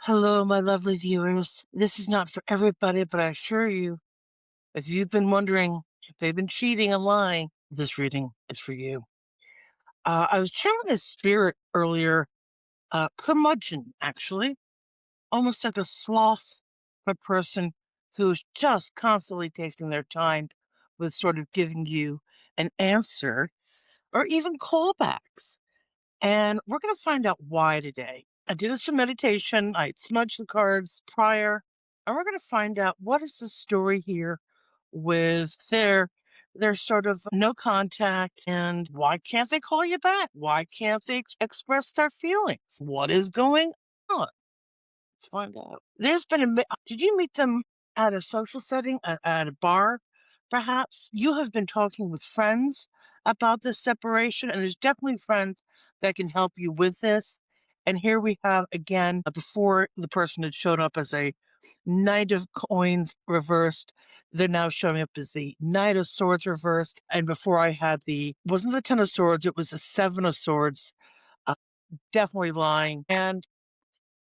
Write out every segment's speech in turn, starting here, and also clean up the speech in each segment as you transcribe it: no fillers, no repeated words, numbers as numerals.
Hello, my lovely viewers. This is not for everybody, but I assure you, if you've been wondering if they've been cheating and lying, this reading is for you. I was channeling a spirit earlier, curmudgeon, actually, almost like a sloth of a person who's just constantly taking their time with sort of giving you an answer or even callbacks. And we're going to find out why today. I did some meditation. I smudged the cards prior, and we're going to find out what is the story here with their sort of no contact, and why can't they call you back? Why can't they express their feelings? What is going on? Let's find out. There's been did you meet them at a social setting, at a bar, perhaps? You have been talking with friends about this separation, and there's definitely friends that can help you with this. And here we have again, before the person had showed up as a Knight of Coins reversed, they're now showing up as the Knight of Swords reversed. And before I had wasn't the Ten of Swords, it was the Seven of Swords, uh, definitely lying. And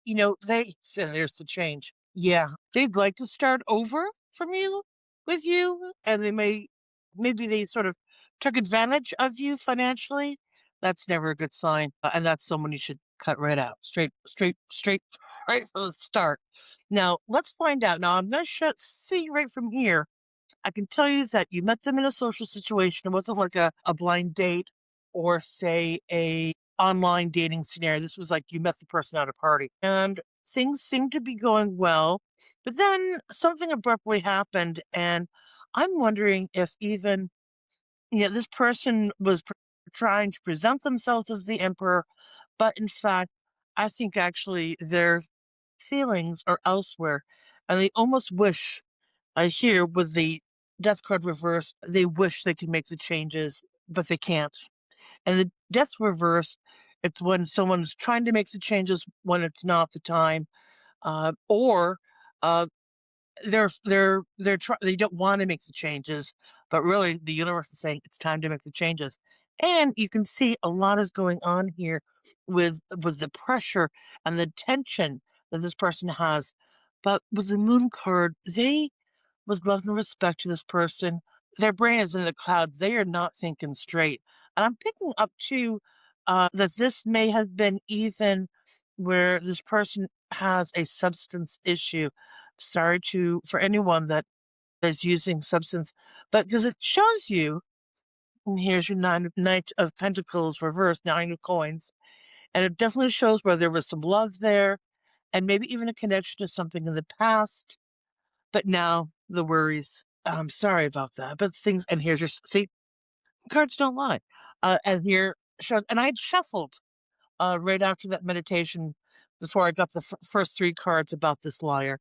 there's the change. Yeah, they'd like to start over from you with you, and maybe they sort of took advantage of you financially. That's never a good sign, and that's someone you should cut right out, straight, right from the start. Now, let's find out. Now, I'm going to see right from here. I can tell you that you met them in a social situation. It wasn't like a blind date or say a online dating scenario. This was like you met the person at a party and things seemed to be going well, but then something abruptly happened. And I'm wondering if even, this person was trying to present themselves as the emperor, but in fact, I think actually their feelings are elsewhere and they almost wish I hear with the death card reversed, they wish they could make the changes, but they can't. And the death reversed, it's when someone's trying to make the changes when it's not the time, or uh, they don't want to make the changes, but really the universe is saying it's time to make the changes. And you can see a lot is going on here with the pressure and the tension that this person has. But with the moon card, they with love and respect to this person. Their brain is in the clouds. They are not thinking straight. And I'm picking up too that this may have been even where this person has a substance issue. Sorry for anyone that is using substance, but because it shows you, and here's your Knight of Pentacles reversed, Nine of Coins, and it definitely shows where there was some love there, and maybe even a connection to something in the past, but now the worries. I'm sorry about that, but things and here's your see, cards don't lie. And here shows and I'd shuffled, right after that meditation before I got the first 3 cards about this liar,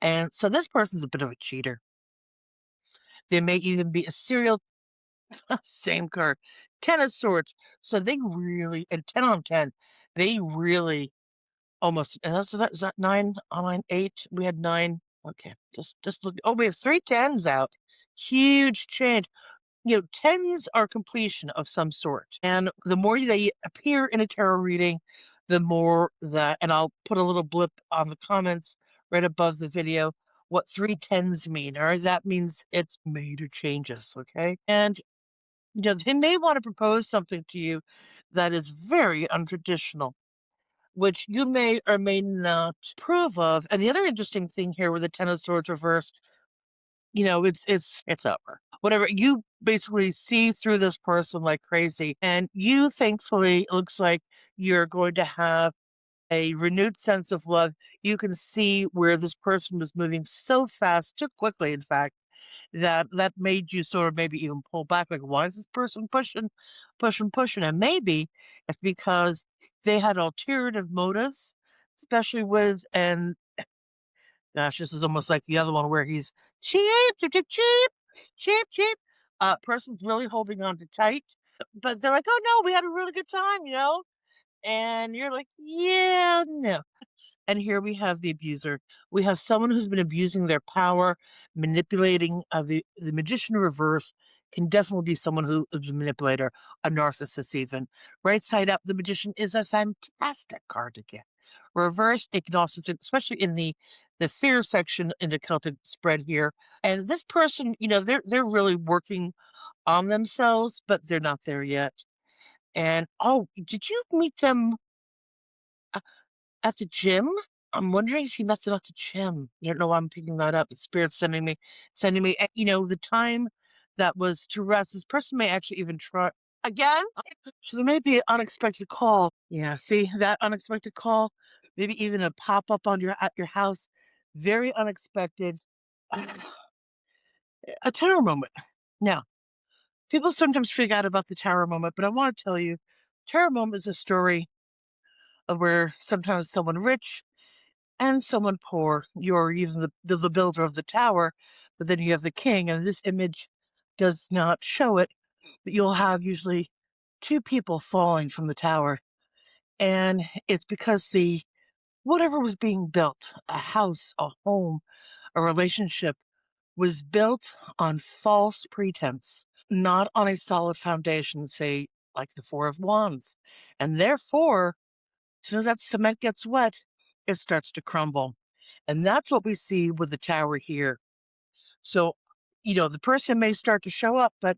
and so this person's a bit of a cheater. They may even be a serial same card, 10 of Swords, so they really and 10 on 10, they really almost and that's is that 9 on 9, 8? We had 9. Okay, just look. Oh, we have 3 tens out. Huge change. Tens are completion of some sort. And the more they appear in a tarot reading, the more that, and I'll put a little blip on the comments right above the video, what 3 tens mean, or that means it's major changes. Okay. And, they may want to propose something to you that is very untraditional, which you may or may not approve of. And the other interesting thing here with the Ten of Swords reversed, it's over. Whatever, you basically see through this person like crazy, and you thankfully, it looks like you're going to have a renewed sense of love. You can see where this person was moving so fast, too quickly, in fact, that made you sort of maybe even pull back, like, "Why is this person pushing?" And maybe it's because they had alternative motives, especially with and gosh, this is almost like the other one where he's cheap, cheap, cheap, cheap, cheap, cheap. Person's really holding on to tight, but they're like, "Oh no, we had a really good time." And you're like, "Yeah, no." And here we have the abuser. We have someone who's been abusing their power, manipulating. The magician reverse can definitely be someone who is a manipulator, a narcissist, even. Right side up, the magician is a fantastic card to get. Reversed, it can also, especially in the fear section in the Celtic spread here. And this person, they're really working on themselves, but they're not there yet. And oh, did you meet them at the gym? I'm wondering if you met them at the gym. I don't know why I'm picking that up. The spirit's sending me, the time that was to rest. This person may actually even try again. So there may be an unexpected call. Yeah, see that unexpected call? Maybe even a pop up on your at your house. Very unexpected. A terror moment. Now, people sometimes freak out about the terror moment, but I want to tell you, terror moment is a story of where sometimes someone rich and someone poor, you're even the builder of the tower, but then you have the king, and this image does not show it, but you'll have usually two people falling from the tower. And it's because the whatever was being built, a house, a home, a relationship, was built on false pretense, not on a solid foundation, say, like the Four of Wands. And therefore, as soon as that cement gets wet, it starts to crumble. And that's what we see with the tower here. So, the person may start to show up, but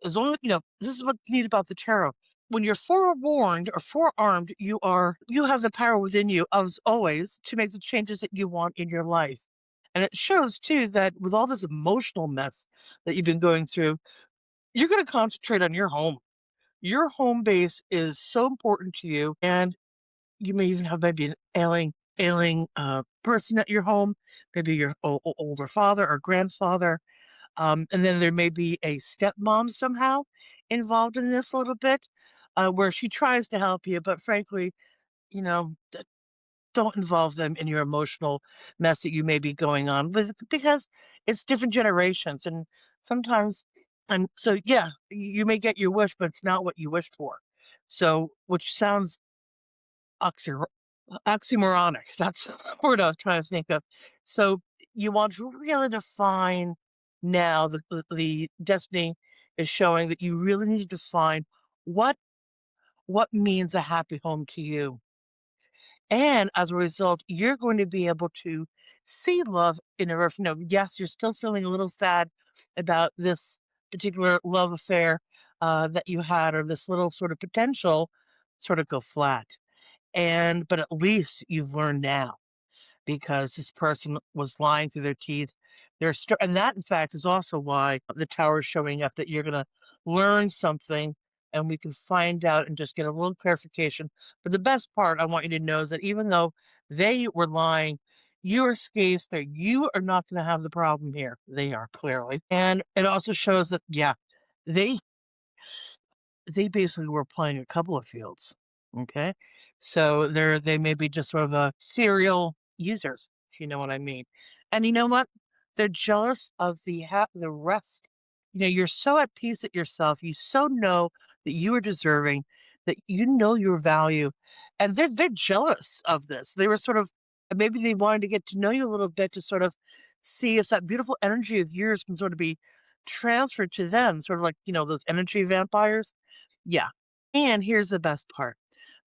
as long as, this is what's neat about the tarot. When you're forewarned or forearmed, you have the power within you, as always, to make the changes that you want in your life. And it shows too that with all this emotional mess that you've been going through, you're going to concentrate on your home. Your home base is so important to you, and you may even have maybe an ailing person at your home, maybe your older father or grandfather, and then there may be a stepmom somehow involved in this a little bit, where she tries to help you, but frankly, you know, don't involve them in your emotional mess that you may be going on with, because it's different generations, and sometimes, and so yeah, you may get your wish, but it's not what you wished for. So, which sounds oxyr oxymoronic. That's the word I was trying to think of. So you want to really define now the destiny is showing that you really need to define what what means a happy home to you. And as a result, you're going to be able to see love in a yes, you're still feeling a little sad about this particular love affair that you had, or this little sort of potential sort of go flat. But at least you've learned now, because this person was lying through their teeth. And that, in fact, is also why the tower is showing up, that you're going to learn something, and we can find out and just get a little clarification. But the best part I want you to know is that even though they were lying, you are scathed there. You are not going to have the problem here. They are, clearly. And it also shows that, yeah, they they basically were playing a couple of fields. Okay. So they may be just sort of a serial users, if you know what I mean. And you know what? They're jealous of the rest. You're so at peace at yourself. You so know that you are deserving, that you know your value. And they're jealous of this. They were sort of, maybe they wanted to get to know you a little bit, to sort of see if that beautiful energy of yours can sort of be transferred to them, sort of like, those energy vampires. Yeah. And here's the best part.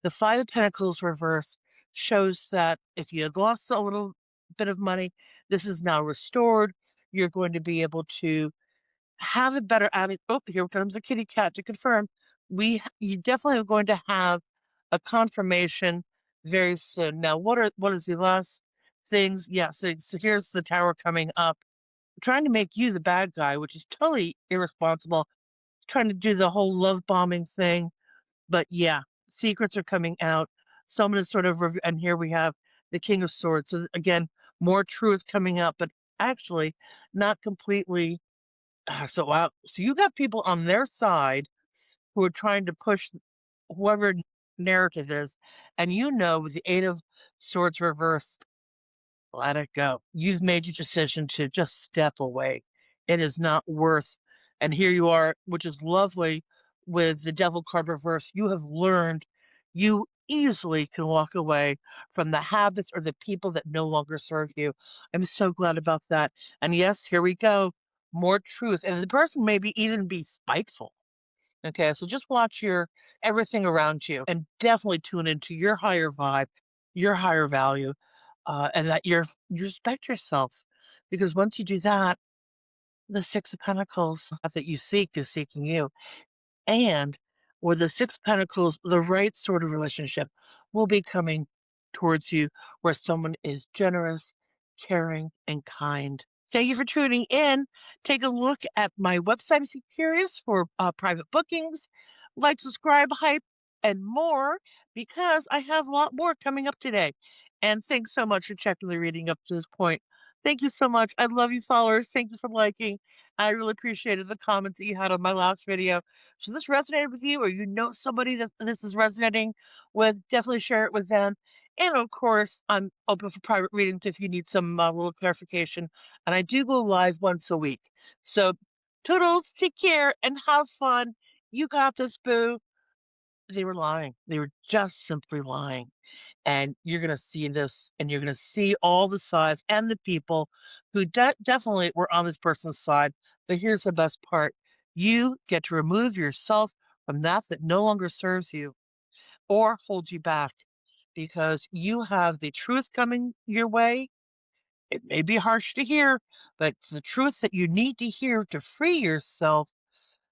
The Five of Pentacles reverse shows that if you had lost a little bit of money, this is now restored. You're going to be able to have a better attitude. Oh, here comes a kitty cat to confirm. You definitely are going to have a confirmation very soon. Now, what is the last things? Yeah, so here's the tower coming up, trying to make you the bad guy, which is totally irresponsible, trying to do the whole love bombing thing. But yeah, secrets are coming out. Someone is sort of, and here we have the King of Swords. So again, more truth coming up, but actually not completely. So wow, so you got people on their side who are trying to push whoever narrative is, and with the Eight of Swords reversed, let it go. You've made your decision to just step away. It is not worth, and here you are, which is lovely with the Devil card reverse. You have learned you easily can walk away from the habits or the people that no longer serve you. I'm so glad about that. And yes, here we go. More truth. And the person maybe even be spiteful. Okay, so just watch your everything around you, and definitely tune into your higher vibe. your higher value, and that you respect yourself. Because once you do that, the Six of Pentacles that you seek is seeking you. And with the Six of Pentacles, the right sort of relationship will be coming towards you where someone is generous, caring, and kind. Thank you for tuning in. Take a look at my website if you're curious for private bookings, like, subscribe, hype, and more because I have a lot more coming up today. And thanks so much for checking the reading up to this point. Thank you so much. I love you, followers. Thank you for liking. I really appreciated the comments that you had on my last video. So this resonated with you, or you know somebody that this is resonating with, definitely share it with them. And of course, I'm open for private readings if you need some little clarification. And I do go live once a week. So, toodles, take care and have fun. You got this, boo. They were lying. They were just simply lying. And you're going to see this, and you're going to see all the sides and the people who definitely were on this person's side. But here's the best part: you get to remove yourself from that no longer serves you or holds you back because you have the truth coming your way. It may be harsh to hear, but it's the truth that you need to hear to free yourself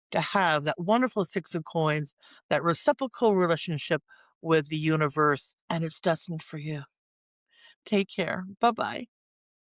to have that wonderful Six of Coins, that reciprocal relationship with the universe, and it's destined for you. Take care. Bye bye.